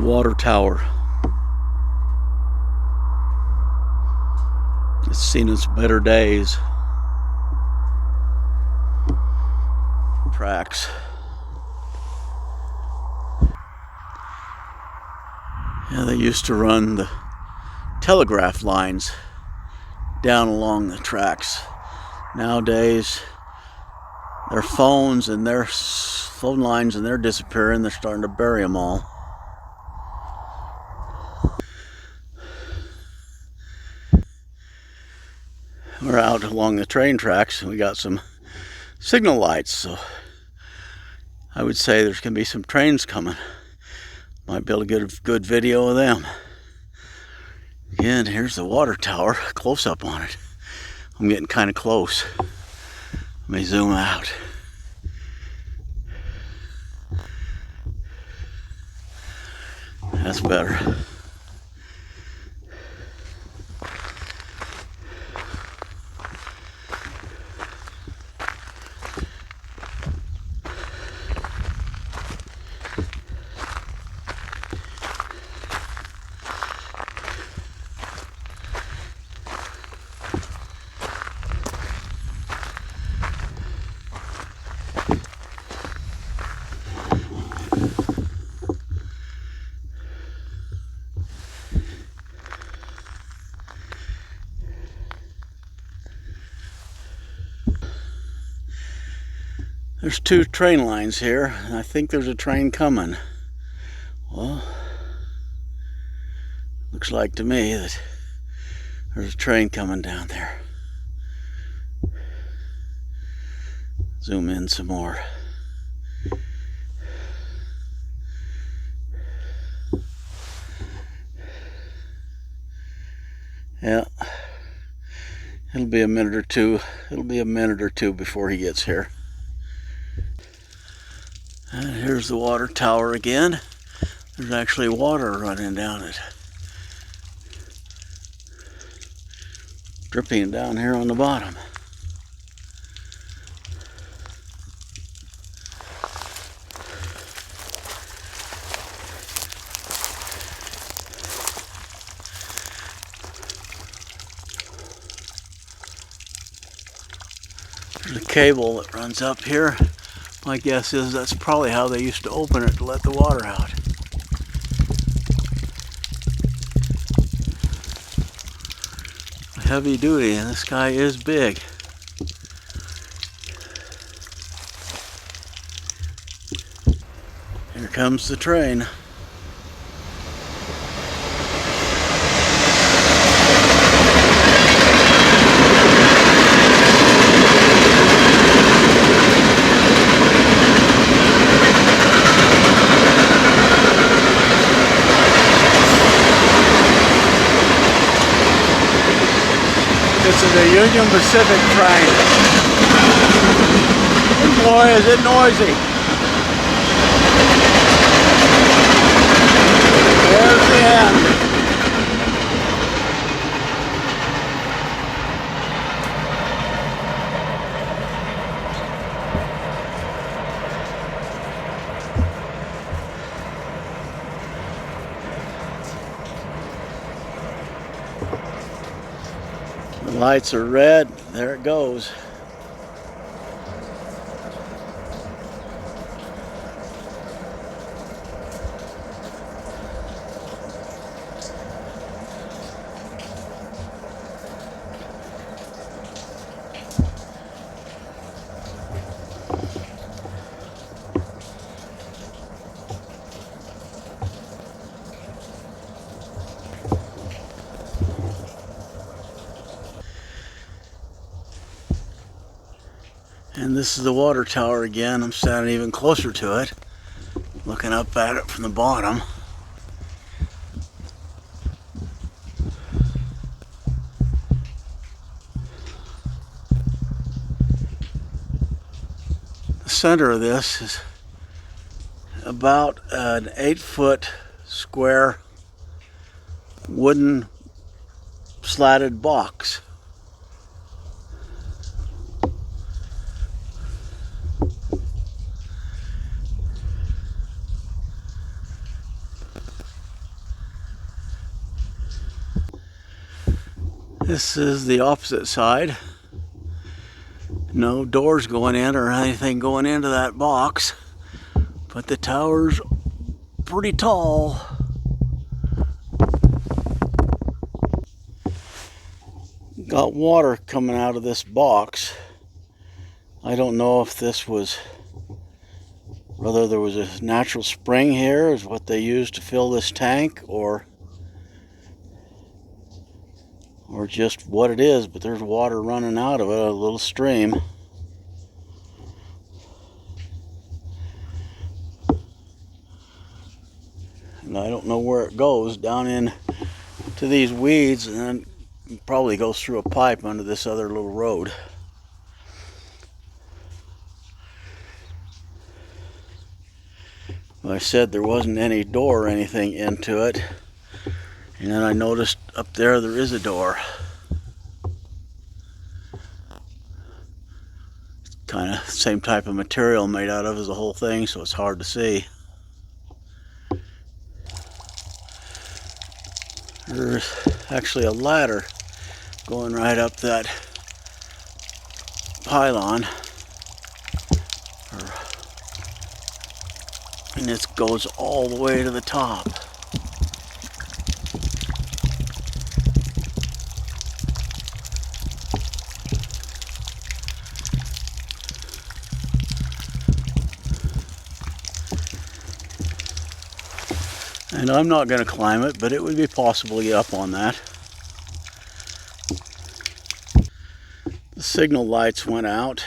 water tower. It's seen its better days. Tracks. Yeah, they used to run the telegraph lines down along the tracks. Nowadays, their phones and their phone lines and they're disappearing. They're starting to bury them all. We're out along the train tracks and we got some signal lights, so I would say there's going to be some trains coming. Might be able to get a good video of them. Again, here's the water tower, close up on it. I'm getting kind of close. Let me zoom out. That's better. There's two train lines here, and I think there's a train coming. Well, looks like to me that there's a train coming down there. Zoom in some more. Yeah, it'll be a minute or two. It'll be a minute or two before he gets here. And here's the water tower again. There's actually water running down it. Dripping down here on the bottom. There's a cable that runs up here. My guess is that's probably how they used to open it to let the water out. Heavy duty, and this guy is big. Here comes the train. This is a Union Pacific train. And boy, is it noisy. There's the end. The lights are red. There it goes. And this is the water tower again. I'm standing even closer to it, looking up at it from the bottom. The center of this is about an 8-foot square wooden slatted box. This is the opposite side. No doors going in or anything going into that box, but the tower's pretty tall. Got water coming out of this box. I don't know if this was, whether there was a natural spring here is what they used to fill this tank, or just what it is, but there's water running out of it, a little stream. And I don't know where it goes, down in to these weeds, and then probably goes through a pipe under this other little road. I said there wasn't any door or anything into it, and then I noticed up there is a door. It's kind of the same type of material made out of as the whole thing, so it's hard to see. There's actually a ladder going right up that pylon, and it goes all the way to the top. And I'm not going to climb it, but it would be possible to get up on that. The signal lights went out.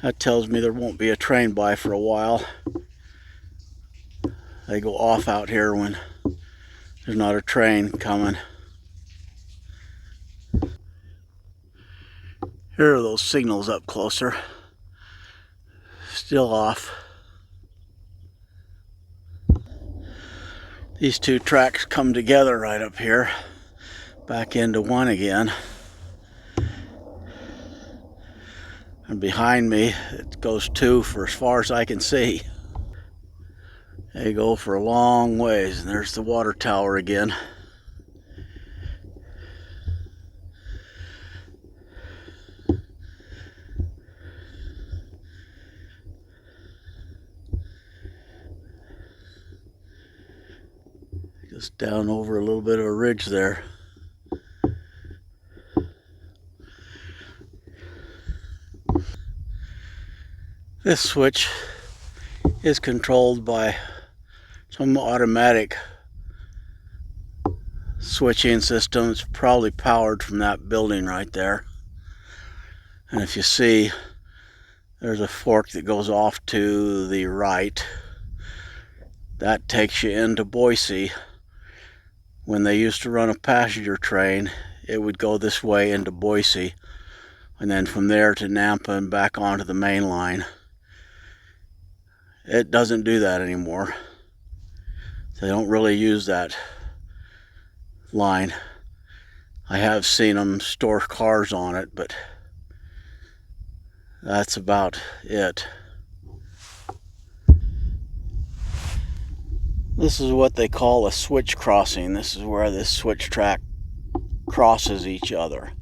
That tells me there won't be a train by for a while. They go off out here when there's not a train coming. Here are those signals up closer. Still off. These two tracks come together right up here, back into one again. And behind me, it goes two for as far as I can see. They go for a long ways, and there's the water tower again. Just down over a little bit of a ridge there. This switch is controlled by some automatic switching system. It's probably powered from that building right there. And if you see, there's a fork that goes off to the right. That takes you into Boise. When they used to run a passenger train, it would go this way into Boise, and then from there to Nampa and back onto the main line. It doesn't do that anymore. They don't really use that line. I have seen them store cars on it, but that's about it. This is what they call a switch crossing. This is where this switch track crosses each other.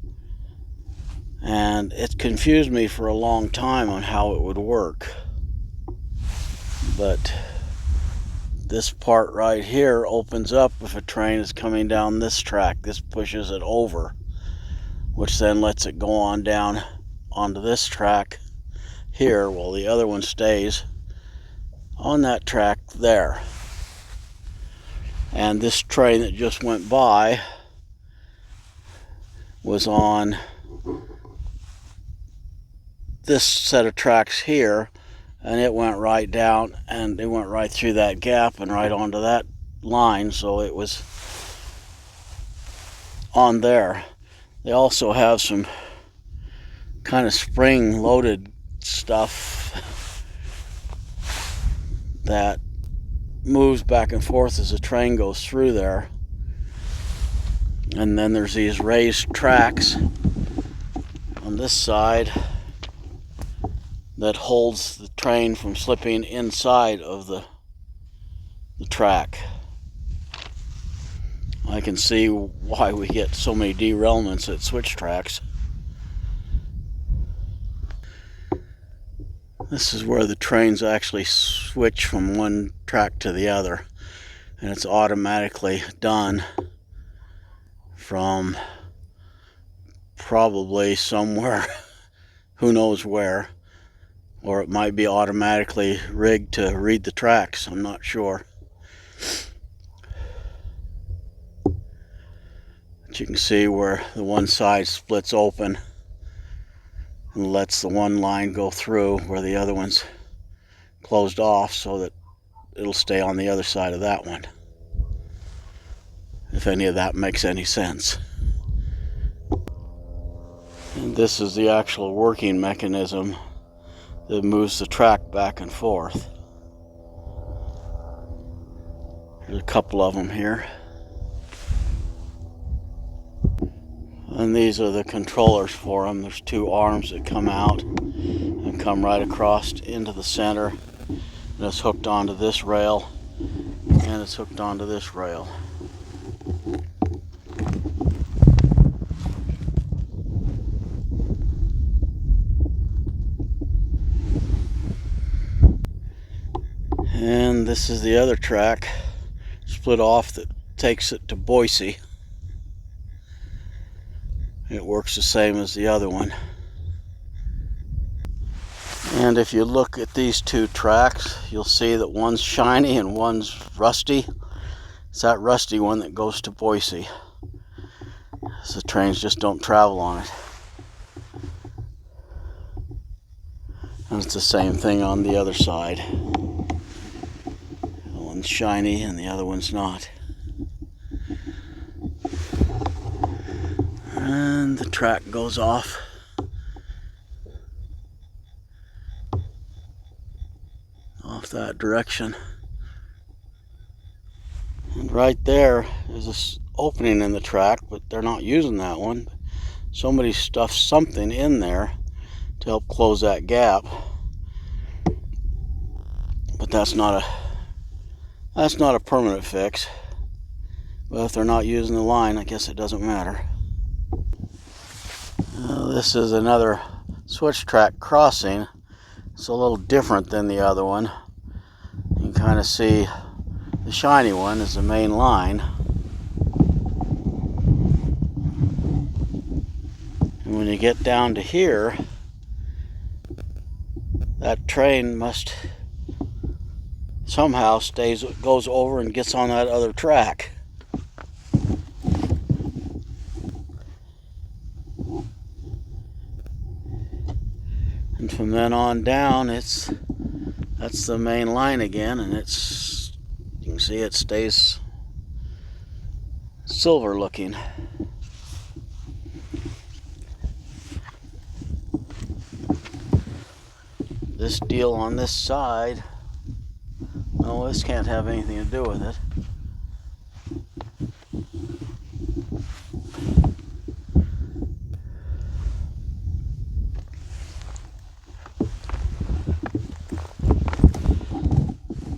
And it confused me for a long time on how it would work. But this part right here opens up if a train is coming down this track. This pushes it over, which then lets it go on down onto this track here, while the other one stays on that track there. And this train that just went by was on this set of tracks here, and it went right down, and it went right through that gap and right onto that line, so it was on there. They also have some kind of spring-loaded stuff that moves back and forth as the train goes through there. And then there's these raised tracks on this side that holds the train from slipping inside of the track. I can see why we get so many derailments at switch tracks. This is where the trains actually switch from one track to the other, and it's automatically done from probably somewhere, who knows where, or it might be automatically rigged to read the tracks. I'm not sure. But you can see where the one side splits open and lets the one line go through where the other one's closed off, so that it'll stay on the other side of that one, if any of that makes any sense. And this is the actual working mechanism that moves the track back and forth. There's a couple of them here. And these are the controllers for them. There's two arms that come out and come right across into the center. And it's hooked onto this rail, and it's hooked onto this rail. And this is the other track, split off, that takes it to Boise. It works the same as the other one. And if you look at these two tracks, you'll see that one's shiny and one's rusty. It's that rusty one that goes to Boise, so the trains just don't travel on it. And it's the same thing on the other side. The one's shiny and the other one's not. And the track goes off. Off that direction. And right there is this opening in the track, but they're not using that one. Somebody stuffed something in there to help close that gap. But that's not a permanent fix. But if they're not using the line, I guess it doesn't matter. This is another switch track crossing. It's a little different than the other one. You can kind of see the shiny one is the main line. And when you get down to here, that train must somehow goes over and gets on that other track. And from then on down, that's the main line again, and you can see it stays silver looking. This deal on this side, no, this can't have anything to do with it.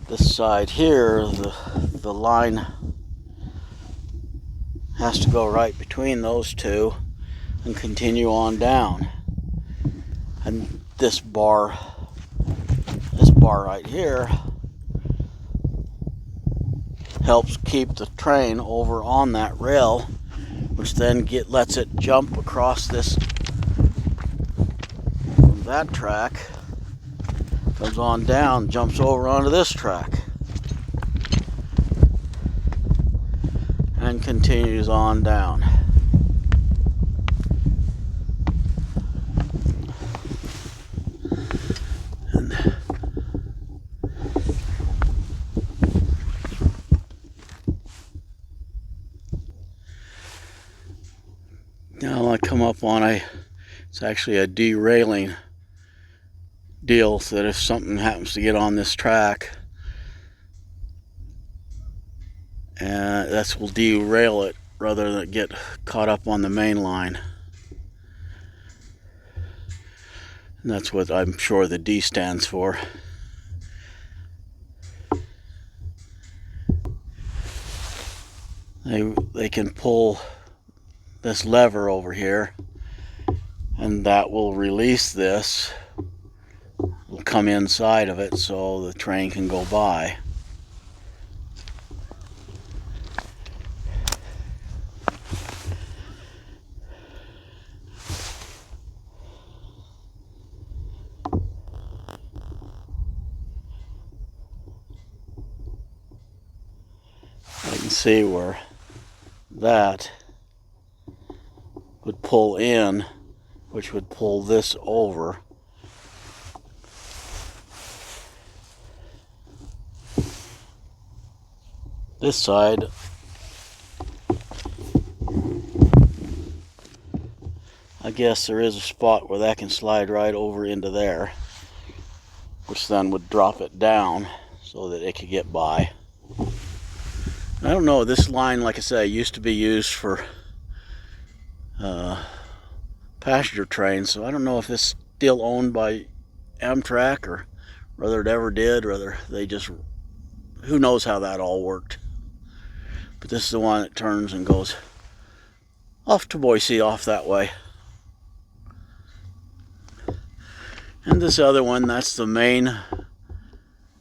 This side here, the line has to go right between those two and continue on down. And this bar right here helps keep the train over on that rail, which then lets it jump across this from that track, comes on down, jumps over onto this track, and continues on down. Now I come up on it's actually a derailing deal, so that if something happens to get on this track, that will derail it rather than get caught up on the main line. And that's what I'm sure the D stands for. they can pull this lever over here, and that will release this. Will come inside of it so the train can go by. I can see where that would pull in, which would pull this over. This side, I guess there is a spot where that can slide right over into there, which then would drop it down so that it could get by. I don't know, this line, like I say, used to be used for passenger trains, so I don't know if it's still owned by Amtrak or whether it ever did, whether they just, who knows how that all worked. But this is the one that turns and goes off to Boise, off that way. And this other one, that's the main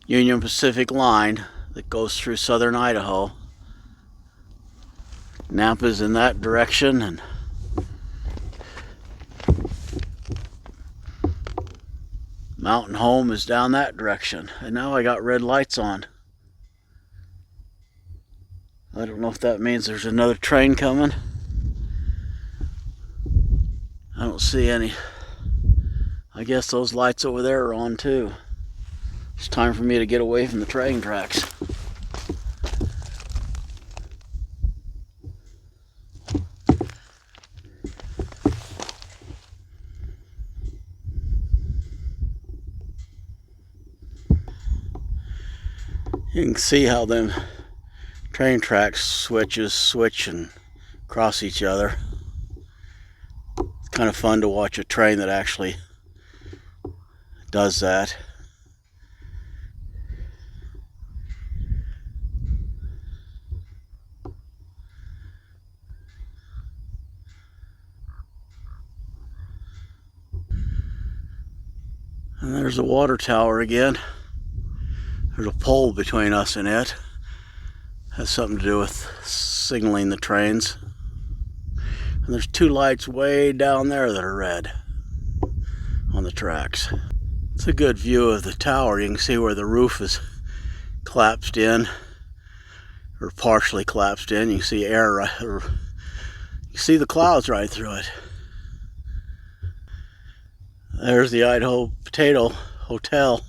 Union Pacific line that goes through southern Idaho. Napa's in that direction, and Mountain Home is down that direction. And now I got red lights on. I don't know if that means there's another train coming. I don't see any. I guess those lights over there are on too. It's time for me to get away from the train tracks. You can see how them train tracks switch and cross each other. It's kind of fun to watch a train that actually does that. And there's the water tower again. There's a pole between us and it. Has something to do with signaling the trains. And there's two lights way down there that are red on the tracks. It's a good view of the tower. You can see where the roof is collapsed in, or partially collapsed in. You can see air, or you see the clouds right through it. There's the Idaho Potato Hotel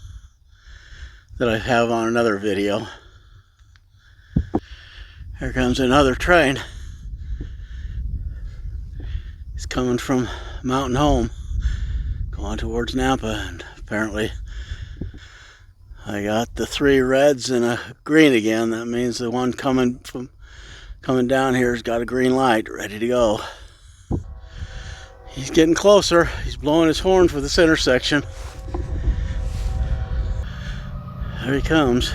that I have on another video. Here comes another train. It's coming from Mountain Home, going towards Napa, and apparently I got the three reds and a green again. That means the one coming down here has got a green light ready to go. He's getting closer. He's blowing his horn for this intersection. There he comes.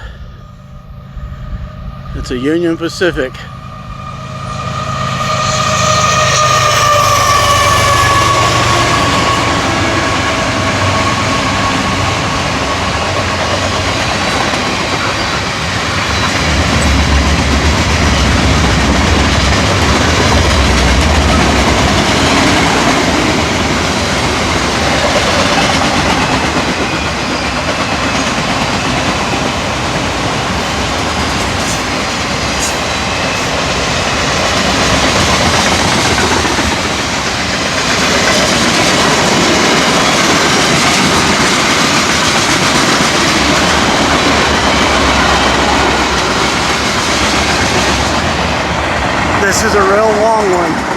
It's a Union Pacific. This is a real long one.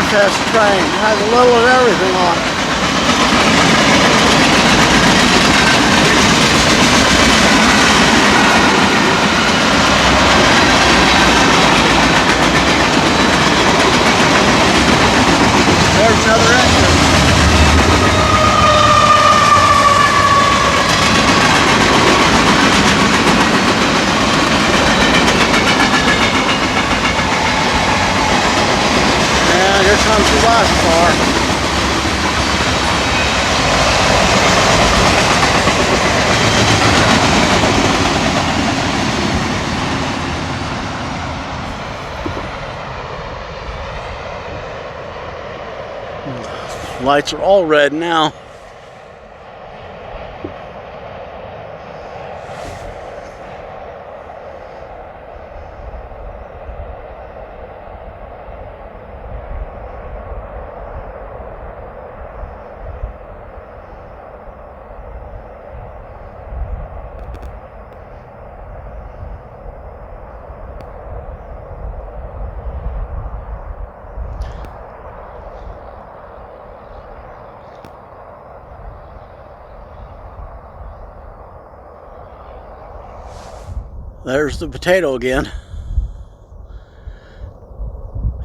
contest train. It has a little of everything on it. There's another engine. And here comes the last car. Lights are all red now. There's the potato again.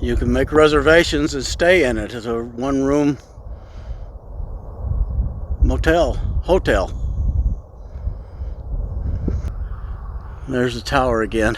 You can make reservations and stay in it. It's a one-room hotel. There's the tower again.